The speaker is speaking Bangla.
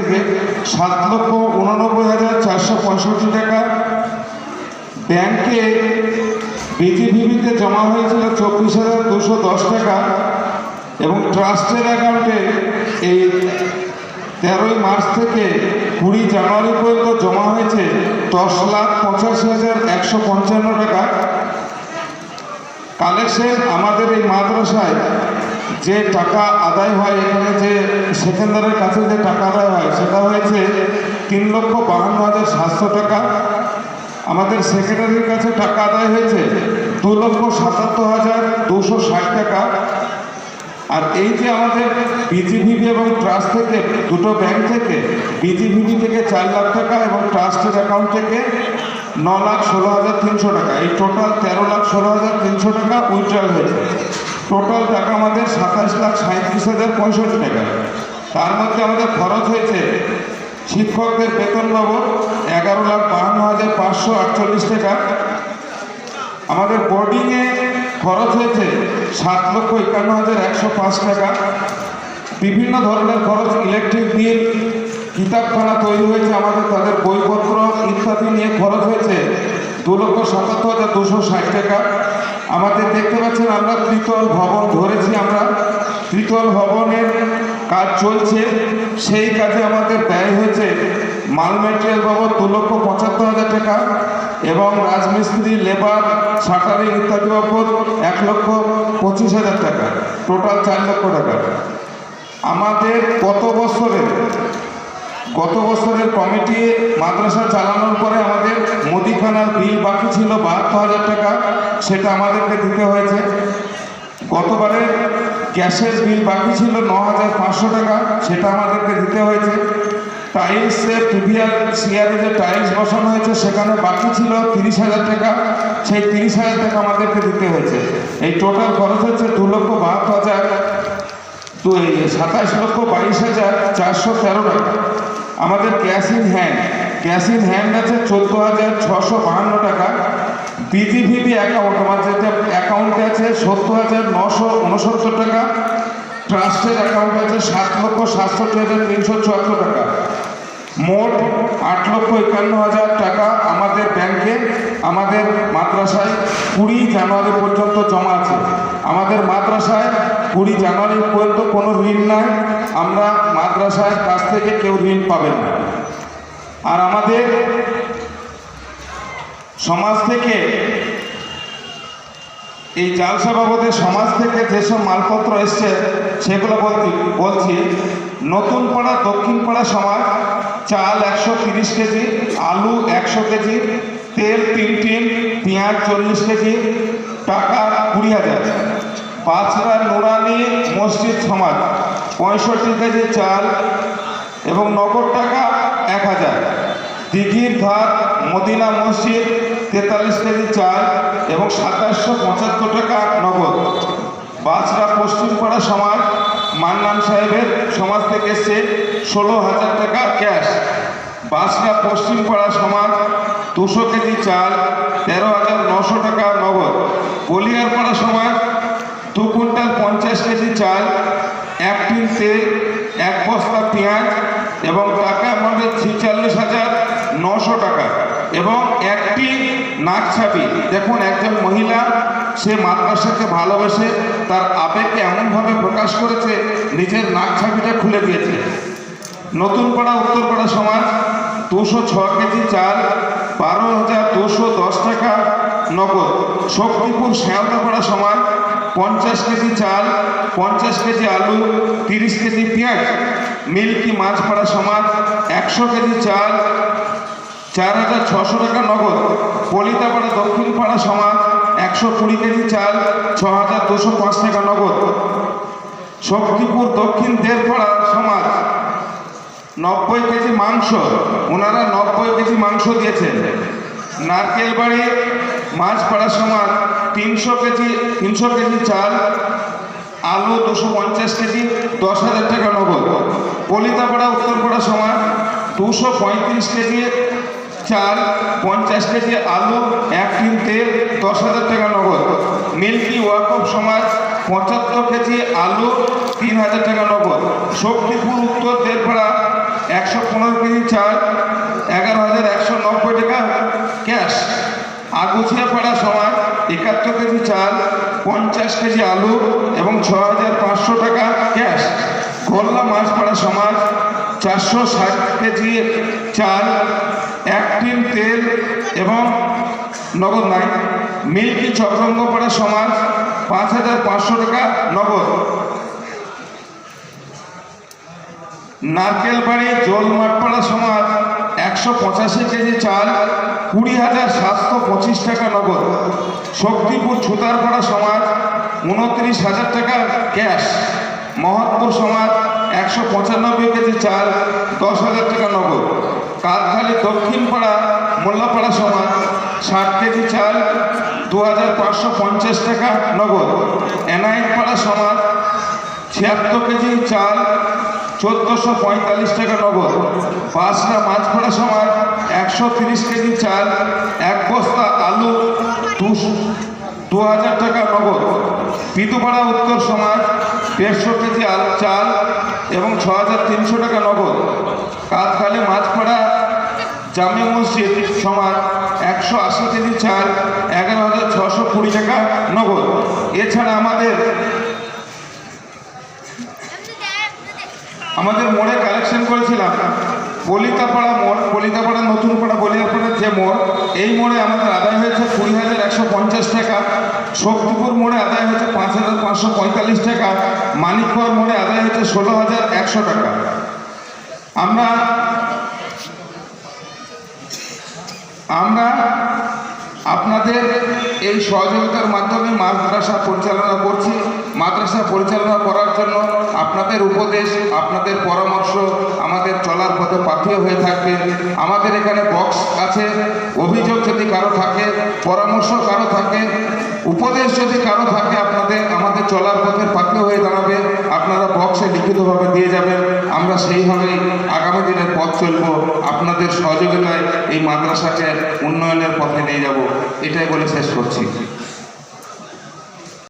থেকে 7,89,465 টাকা ব্যাংকে বিজিভিবিতে জমা হয়েছিল 24,210 টাকা এবং ট্রাস্টের অ্যাকাউন্টে এই 13ই মার্চ থেকে 20 জানুয়ারি পর্যন্ত জমা হয়েছে 10,85,155 টাকা। কালেকশন আমাদের এই মাদ্রাসায় যে টাকা আদায় হয়, এখানে যে সেকেন্দারের কাছে যে টাকা আদায় হয় সেটা হয়েছে 3,52,700 টাকা। আমাদের সেক্রেটারির কাছে টাকা আদায় হয়েছে 2,77,260 টাকা। আর এই যে আমাদের বিজিভিবি এবং ট্রাস্ট থেকে দুটো ব্যাংক থেকে, বিজিভিবি থেকে 4 লাখ টাকা এবং ট্রাস্টের অ্যাকাউন্ট থেকে 9,16,300 টাকা, এই টোটাল 13,16,300 টাকা উইথড্রল হয়েছে। টোটাল টাকা আমাদের 27,37,065 টাকা। তার মধ্যে আমাদের খরচ হয়েছে শিক্ষকদের বেতন বাবদ 11,52,548 টাকা। আমাদের বোর্ডিংয়ে খরচ হয়েছে 7,51,105 টাকা। বিভিন্ন ধরনের খরচ, ইলেকট্রিক বিল, কিতাবখানা তৈরি হয়েছে আমাদের, তাদের বইপত্র ইত্যাদি নিয়ে খরচ হয়েছে 2,77,260 টাকা। আমাদের দেখতে পাচ্ছেন আমরা ত্রিতল ভবন ধরেছি, আমরা ত্রিতল ভবনের কাজ চলছে, সেই কাজে আমাদের ব্যয় হয়েছে মাল মেটেরিয়াল বাবদ 2,75,000 টাকা এবং রাজমিস্ত্রি, লেবার, শাটারিং ইত্যাদি বাবদ 1,25,000 টাকা, টোটাল 4 লক্ষ টাকা। আমাদের গত বছরের কমিটি মাদ্রাসা চালানোর পরে আমাদের মুদিখানার বিল বাকি ছিল 72,000 টাকা, সেটা আমাদেরকে দিতে হয়েছে। গতবারে গ্যাসের বিল বাকি ছিল 9,500 টাকা, সেটা আমাদেরকে দিতে হয়েছে। টাইলসের পিভিআর সিআরে যে টাইলস বসানো হয়েছে সেখানে বাকি ছিল 30,000 টাকা, সেই 30,000 টাকা আমাদেরকে দিতে হয়েছে। এই টোটাল খরচ হচ্ছে 2,72,000, 27,22,413 টাকা। আমাদের ক্যাশ ইন হ্যান্ড আছে 14,652 টাকা। বিজিভিবি অ্যাকাউন্ট আমাদের অ্যাকাউন্টে আছে 70,969 টাকা। ট্রাস্টের অ্যাকাউন্ট আছে 7,67,374 টাকা। মোট 8,51,000 টাকা আমাদের ব্যাংকে, আমাদের মাদ্রাসায় 20 জানুয়ারি পর্যন্ত জমা আছে। আমাদের মাদ্রাসায় 20 জানুয়ারি পর্যন্ত কোনো ঋণ নাই, আমরা মাদ্রাসার কাছ থেকে কেউ ঋণ পাবেন না। আর আমাদের সমাজ থেকে এই জালসা বাবদে সমাজ থেকে যেসব মালপত্র এসছে সেগুলো বলছি। নতুন পাড়া, দক্ষিণ পাড়া সমাজ চাল 130 কেজি, আলু 100 কেজি, তেল 3 টিন, পেঁয়াজ 40 কেজি, টাকা 20,000। পাঁচরা নুরানি মসজিদ সমাজ 65 কেজি চাল এবং নগদ টাকা 1,000। দিঘির ধার মদিনা মসজিদ 43 কেজি চাল এবং 2775 টাকা নগদ। বাছরা পশ্চিমপাড়া সমাজ মান্নান সাহেবের সমাজ থেকে এসছে 16,000 টাকা ক্যাশ। বাছরা পশ্চিমপাড়া সমাজ 200 কেজি চাল, 13,900 টাকা নগদ। বলিয়ারপাড়া সমাজ 2 কুইন্টাল 50 কেজি চাল, 1 টিন তেল, 1 বস্তা পেঁয়াজ এবং টাকা আমাদের 46,900 টাকা এবং 1টি নাক ছাবি। দেখুন, একজন মহিলা সে মাদ্রাসাকে ভালোবেসে তার আবেগকে এমনভাবে প্রকাশ করেছে, নিজের নাক ছাবিটা খুলে দিয়েছে। নতুনপাড়া উত্তরপাড়া সমাজ 206 কেজি চাল, 12,210 টাকা নগদ। শক্তিপুর শ্যাওদাপাড়া সমাজ 50 কেজি চাল, 50 কেজি আলু, 30 কেজি পেঁয়াজ। মিল্কি মাছপাড়া সমাজ 100 কেজি চাল, 4,600 টাকা নগদ। পলিতাপাড়া দক্ষিণপাড়া সমাজ 120 কেজি চাল, 6,205 টাকা নগদ। শক্তিপুর দক্ষিণ দেড়পাড়া সমাজ 90 কেজি মাংস, ওনারা 90 কেজি মাংস দিয়েছেন। নারকেলবাড়ি মাছপাড়া সমাজ 300 কেজি চাল, আলু 250 কেজি, 10,000 টাকা নগদ। পলিতাপাড়া উত্তরপাড়া সমাজ 235 কেজি চাল, 50 কেজি আলু, 1 টিন তেল, 10,000 টাকা নগদ। মিল্কি ওয়াকফ সমাজ 75 কেজি আলু, 3,000 টাকা নগদ। শক্তিপুর উত্তর দেড়পাড়া 115 কেজি চাল 11,190 টাকা ক্যাশ। আগুছিয়াপাড়া সমাজ 71 কেজি চাল 50 কেজি আলু এবং 6,500 টাকা ক্যাশ। গোল্লা মাছপাড়া সমাজ 460 কেজি চাল 1 টিন তেল এবং নগদ নাই। মিল্কি চক্রঙ্গপাড়া সমাজ 5,500 টাকা নগদ। নারকেলবাড়ি জলমাঠপাড়া সমাজ 185 কেজি চাল 20,725 টাকা নগদ। শক্তিপুর ছুতারপাড়া সমাজ 29,000 টাকা ক্যাশ। মহৎপুর সমাজ 195 কেজি চাল 10,000 টাকা নগদ। কাকখালী দক্ষিণপাড়া মোল্লাপাড়া সমাজ 60 কেজি চাল 2,550 টাকা নগদ। এনায়েতপাড়া সমাজ 76 কেজি চাল 1,445 টাকা নগদ। পাঁচরা মাছপাড়া সমাজ 130 কেজি চাল 1 বস্তা আলু 2,000 টাকা নগদ। পিতুপাড়া উত্তর সমাজ 150 কেজি চাল এবং 6,300 টাকা নগদ। কাকখালী মাছপাড়া জামে মসজিদ সমাজ 180 কেজি চাল 11,620 টাকা নগদ। এছাড়া আমাদের মোড়ে কালেকশন করেছিলাম বলিতাপাড়া মোড়, বলিতাপাড়া নতুনপাড়া বলিয়াপাড়ার যে মোড়, এই মোড়ে আমাদের আদায় হয়েছে 20,150 টাকা। শক্তিপুর মোড়ে আদায় হয়েছে 5,545 টাকা। মানিকগড় মোড়ে আদায় হয়েছে 16,100 টাকা। আমরা আপনাদের এই সহযোগিতার মাধ্যমে মাদ্রাসা পরিচালনা করছি। মাদ্রাসা পরিচালনা করার জন্য আপনাদের উপদেশ, আপনাদের পরামর্শ আমাদের চলার পথে পাথেয় হয়ে থাকবে। আমাদের এখানে বক্স আছে, অভিযোগ যদি কারো থাকে, পরামর্শ কারো থাকে, উপদেশ যদি কারো থাকে, আমাদের চলার পথে পাথেয় হয়ে দাঁড়াবে। আপনারা বক্সে লিখিতভাবে দিয়ে যাবেন, আমরা সেইভাবেই আগামী দিনের পথ চলব। আপনাদের সহযোগিতায় এই মাদ্রাসাকে উন্নয়নের পথে নিয়ে যাব, এটাই বলে শেষ করছি।